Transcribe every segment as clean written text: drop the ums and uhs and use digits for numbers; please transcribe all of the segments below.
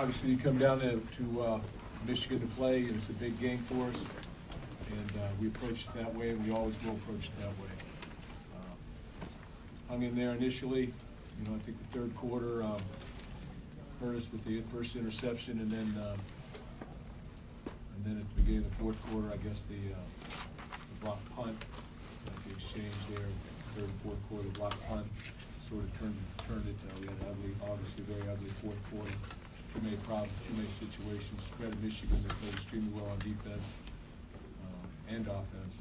Obviously, you come down to Michigan to play, and it's a big game for us, and we approach it that way, and we always will approach it that way. Hung in there initially. I think the third quarter hurt us with the first interception, and then at the beginning of the fourth quarter, I guess the blocked punt, the exchange there, third and fourth quarter blocked punt, sort of turned it. We had obviously very ugly fourth quarter. Too many problems, too many situations. Credit Michigan, they played extremely well on defense and offense.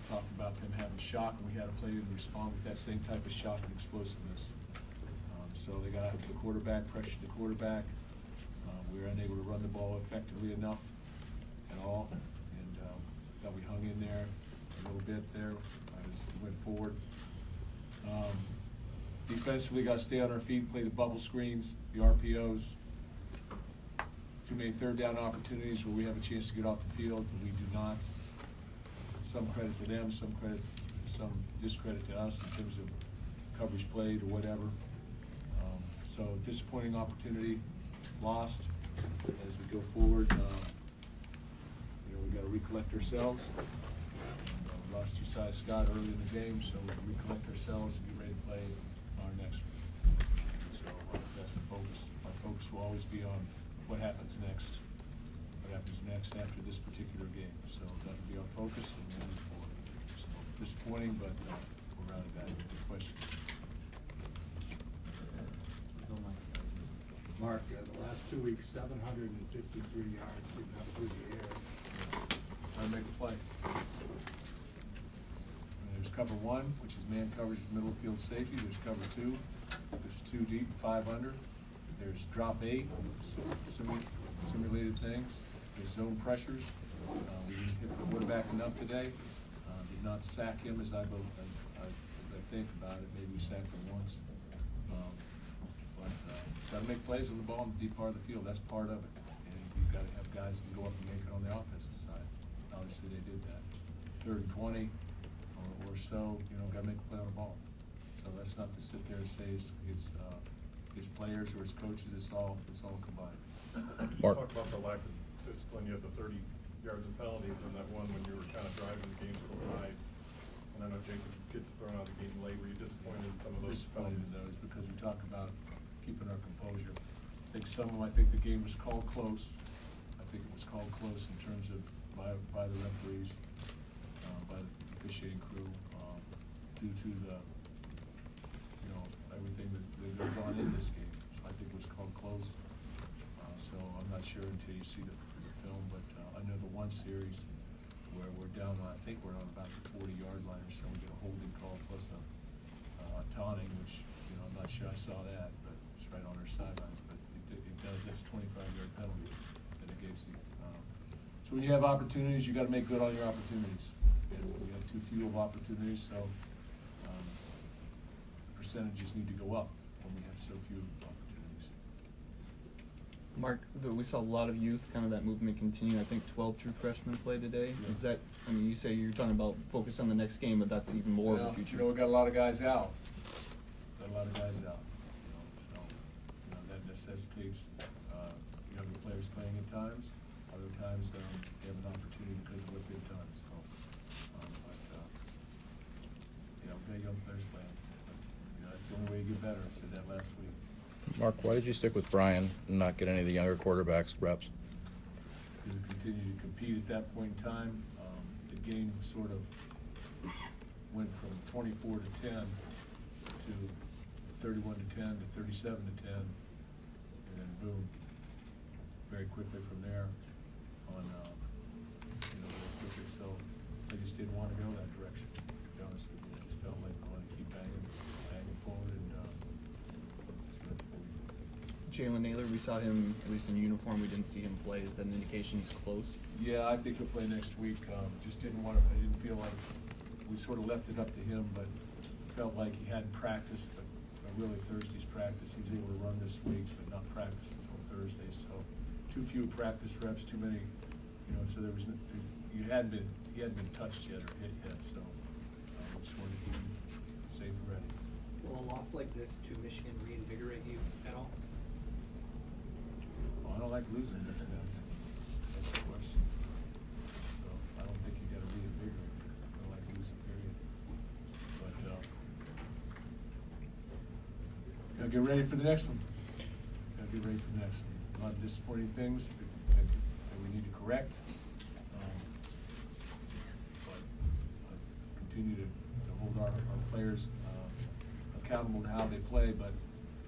Talked about them having shock, and we had to play and respond with that same type of shock and explosiveness. So they got after the quarterback, pressured the quarterback. We were unable to run the ball effectively enough at all, and thought we hung in there a little bit there as we went forward. Defensively, got to stay on our feet, play the bubble screens, the RPOs. Too many third down opportunities where we have a chance to get off the field, but we do not. Some credit to them, some discredit to us in terms of coverage played or whatever. So disappointing opportunity, lost. As we go forward, we got to recollect ourselves. We lost Josiah Scott early in the game, so we recollect ourselves and get ready to play our next one. So that's the focus. Our focus will always be on what happens next. What happens next after this particular game. So that'll be our focus and we'll move forward. So disappointing, but we're around that. Good question. Mark, the last 2 weeks, 753 yards given up through the air. Trying to make a play. And there's cover one, which is man coverage, middle of field safety. There's cover two. There's 2 deep, 5 under. There's drop 8, simulated things. There's zone pressures. We didn't hit the quarterback enough today. Did not sack him as I think about it. Maybe we sacked him once. Got to make plays on the ball in the deep part of the field. That's part of it. And you've got to have guys that can go up and make it on the offensive side. Obviously, they did that. 3rd and 20 or so, got to make a play on the ball. So that's not to sit there and say it's players or it's coaches. It's all combined. Mark, talk about the lack of discipline. You had the 30 yards of penalties and that one when you were kind of driving the game so high. And I know Jacob gets thrown out of the game late. Were you disappointed in some of those Disappointed in penalties? those because we talk about keeping our composure. I think the game was called close. I think it was called close in terms of by the referees, by the officiating crew, due to the everything that goes on in this game. So I think it was called close. So I'm not sure until you see the film, but I know the one series where we're down on, I think we're on about the 40-yard line or so. We get a holding call plus a taunting, which I'm not sure I saw that, but it's right on our sidelines. But it does. That's a 25-yard penalty that it gives you. So when you have opportunities, you got to make good on your opportunities. And we have too few of opportunities, so percentages need to go up when we have so few opportunities. Mark, we saw a lot of youth, kind of that movement continue. I think 12 true freshmen play today. Yeah. Is that, you say you're talking about focus on the next game, but that's even more of the future. We got a lot of guys out. So that necessitates younger players playing at times. Other times they have an opportunity because of what they've done. So, we got young players playing. That's the only way you get better. I said that last week. Mark, why did you stick with Brian and not get any of the younger quarterbacks reps? Because we continued to compete at that point in time. The game sort of went from 24 to 10 to 31 to 10 to 37 to 10, and then boom, very quickly from there on, very quickly. So I just didn't want to go that direction, to be honest with you. I just felt like I wanted to keep banging forward, and so that's what we did. Jalen Naylor, we saw him, at least in uniform, we didn't see him play. Is that an indication he's close? Yeah, I think he'll play next week. Just didn't want to, I didn't feel like, we sort of left it up to him, but felt like he hadn't practiced, really Thursday's practice. He was able to run this week, but not practice until Thursday. So too few practice reps, too many, so there was, he hadn't been touched yet or hit yet, so I just wanted to keep him safe and ready. Will a loss like this to Michigan reinvigorate you at all? don't like losing those guys. That's the question. So I don't think you gotta reinvigorate. I don't like losing, period. But, gotta get ready for the next one. Gotta get ready for the next one. A lot of disappointing things that we need to correct. But continue to hold our players accountable to how they play, but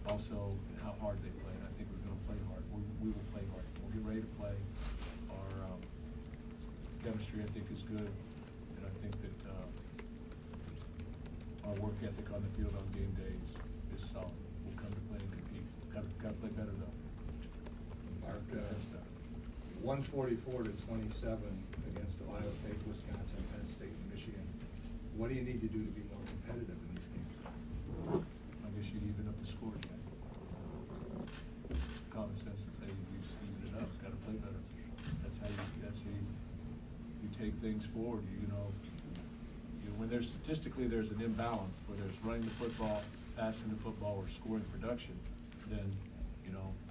also how hard they play. And I think we're gonna play hard. We will play hard. We'll get ready to play. Our chemistry, I think, is good. And I think that our work ethic on the field on game days is solid. We'll come to play and compete. Gotta play better though. Mark, 144 to 27 against Ohio State, Wisconsin, Penn State, and Michigan. What do you need to do to be more competitive in these games? I guess you even up the score again. Common sense would say you just even it up. Gotta play better. That's how you take things forward. You know, when there's statistically there's an imbalance, whether it's running the football, passing the football, or scoring production, then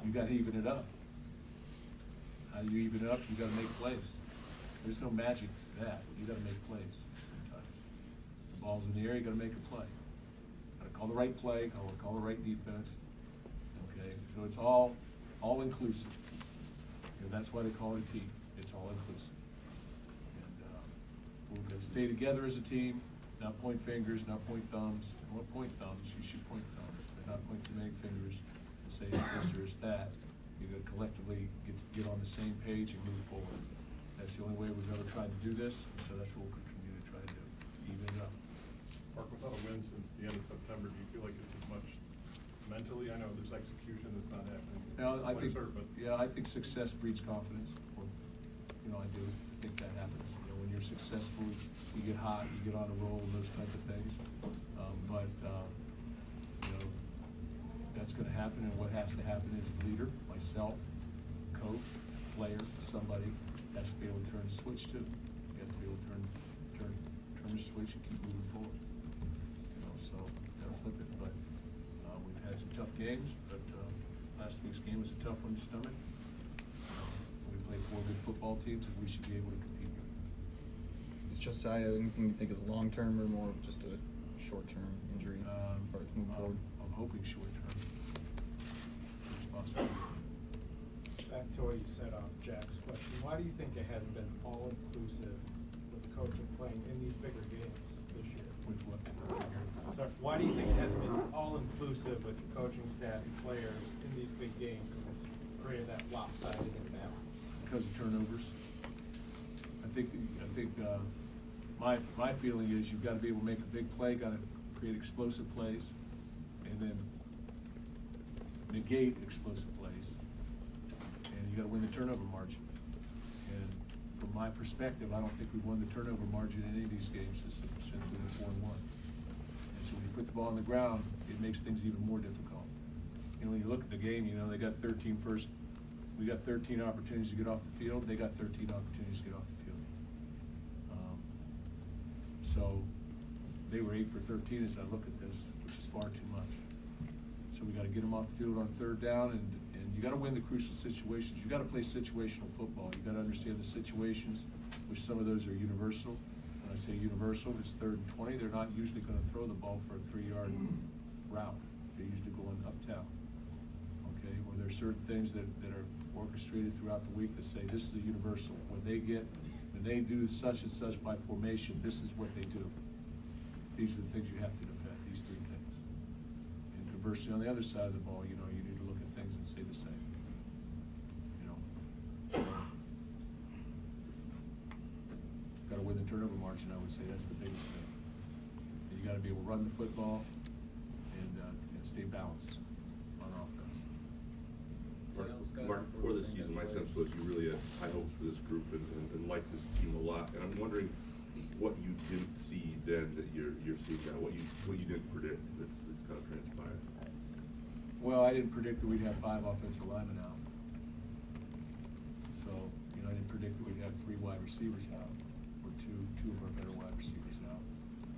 you gotta even it up. How do you even it up? You gotta make plays. There's no magic to that. You gotta make plays sometimes. The ball's in the air, you gotta make a play. Gotta call the right play, call the right defense. Okay, so it's all inclusive. That's why they call it a team. It's all inclusive. And we're gonna stay together as a team, not point fingers, not point thumbs. And what point thumbs? You should point thumbs, but not point too many fingers and say it's this or it's that. You gotta collectively get on the same page and move forward. That's the only way we've ever tried to do this, so that's what we'll continue to try to do, even it up. Mark, without a win since the end of September, do you feel like it's as much mentally? I know there's execution that's not happening. I think, But I think success breeds confidence. Or, I do. I think that happens. When you're successful, you get hot, you get on a roll, those types of things. That's going to happen, and what has to happen is a leader, myself, coach, player, somebody has to be able to turn the switch too. You have to be able to turn the switch and keep moving forward. So gotta flip it. But we've had some tough games, but last week's game was a tough one to stomach. We played 4 good football teams, and we should be able to compete with them. Is Josiah anything you think is long-term or more of just a short-term injury? Or to move forward? I'm hoping short-term. It's possible. Back to what you said on Jack's question, why do you think it hasn't been all-inclusive with the coaching playing in these bigger games this year? With what? So why do you think it hasn't been all-inclusive with the coaching staff and players in these big games, and it's created that lopsided imbalance? Because of turnovers. I think my feeling is you've got to be able to make a big play, got to create explosive plays, and then negate explosive plays. And you got to win the turnover margin. And from my perspective, I don't think we've won the turnover margin in any of these games since we were 4-1. And so when you put the ball on the ground, it makes things even more difficult. When you look at the game, they got 13 first. We got 13 opportunities to get off the field. They got 13 opportunities to get off the field. So they were 8 for 13 as I look at this, which is far too much. So we got to get them off the field on 3rd down, and you got to win the crucial situations. You got to play situational football. You got to understand the situations, which some of those are universal. When I say universal, it's 3rd and 20. They're not usually going to throw the ball for a 3-yard route. They're usually going uptown. Okay, or there are certain things that are orchestrated throughout the week that say this is a universal. When they do such and such by formation, this is what they do. These are the things you have to defend, these 3 things. And conversely, on the other side of the ball, you need to look at things and say the same. Got to win the turnover margin, I would say that's the biggest thing. And you got to be able to run the football and stay balanced on offense. Mark, before the season, my sense was you really had high hopes for this group and liked this team a lot. And I'm wondering what you didn't see then that you're seeing now, what you didn't predict that's kind of transpired. Well, I didn't predict that we'd have 5 offensive linemen out. So, I didn't predict that we'd have 3 wide receivers out, or two of our better wide receivers out.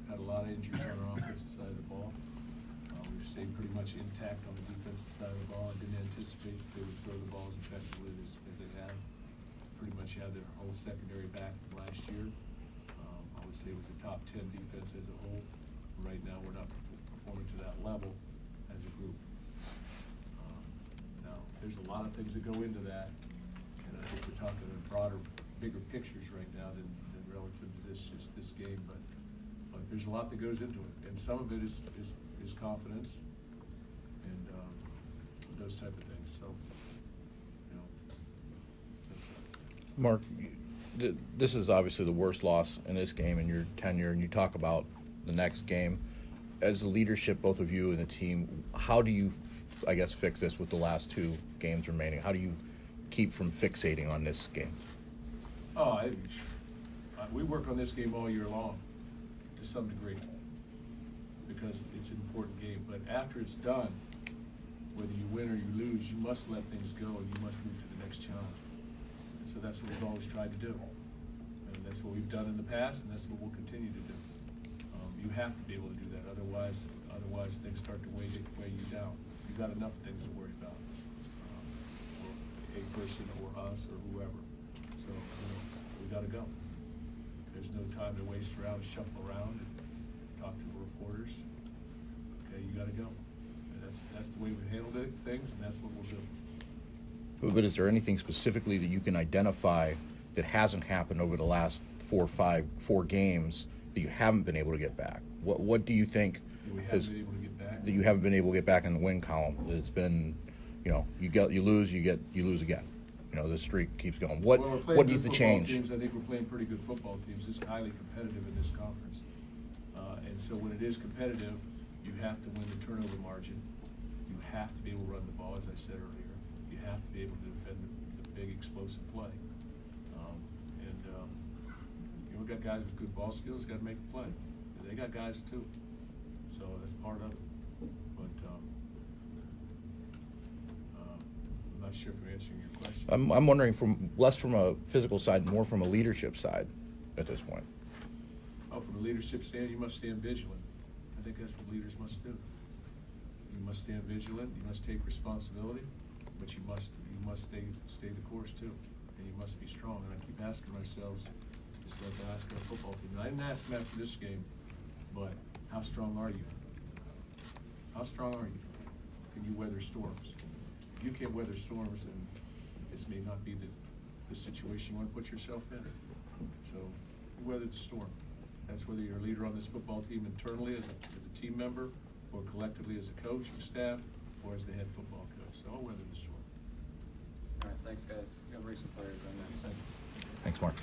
Had a lot of injuries on our offensive side of the ball. We've stayed pretty much intact on the defensive side of the ball. I didn't anticipate they would throw the balls effectively as they have. Pretty much had their whole secondary back from last year. I would say it was a top 10 defense as a whole. Right now, we're not performing to that level as a group. Now, there's a lot of things that go into that, and I think we're talking in broader, bigger pictures right now than relative to just this game, but there's a lot that goes into it, and some of it is confidence and those type of things, so, you know. Mark, this is obviously the worst loss in this game in your tenure, and you talk about the next game. As the leadership, both of you and the team, how do you, I guess, fix this with the last 2 games remaining? How do you keep from fixating on this game? Oh, we work on this game all year long, to some degree, because it's an important game. But after it's done, whether you win or you lose, you must let things go and you must move to the next challenge. And so that's what we've always tried to do. And that's what we've done in the past, and that's what we'll continue to do. You have to be able to do that, otherwise things start to weigh you down. You've got enough things to worry about, or a person or us or whoever. So, we gotta go. There's no time to waste around, shuffle around, and talk to the reporters. Okay, you gotta go. And that's the way we handled things, and that's what we'll do. But is there anything specifically that you can identify that hasn't happened over the last 4 games that you haven't been able to get back? What do you think We haven't been able to get back. that you haven't been able to get back in the win column? It's been, you lose, you lose again. The streak keeps going. Well, we're playing What good needs to football change? Teams. I think we're playing pretty good football teams. It's highly competitive in this conference. And so when it is competitive, you have to win the turnover margin. You have to be able to run the ball, as I said earlier. You have to be able to defend the big explosive play. We've got guys with good ball skills, got to make the play. And they got guys too. So that's part of it. But I'm not sure if I'm answering your question. I'm wondering less from a physical side, more from a leadership side at this point. Oh, from a leadership stand, you must stand vigilant. I think that's what leaders must do. You must stand vigilant, you must take responsibility, but you must stay the course too. And you must be strong. And I keep asking ourselves, just like I asked our football team. And I didn't ask them after this game, but how strong are you? How strong are you? Can you weather storms? If you can't weather storms, then this may not be the situation you want to put yourself in. So you weather the storm. That's whether you're a leader on this football team internally as a team member, or collectively as a coach and staff, or as the head football coach. So I'll weather the storm. All right, thanks, guys. Got to bring some players on that. Thanks, Mark.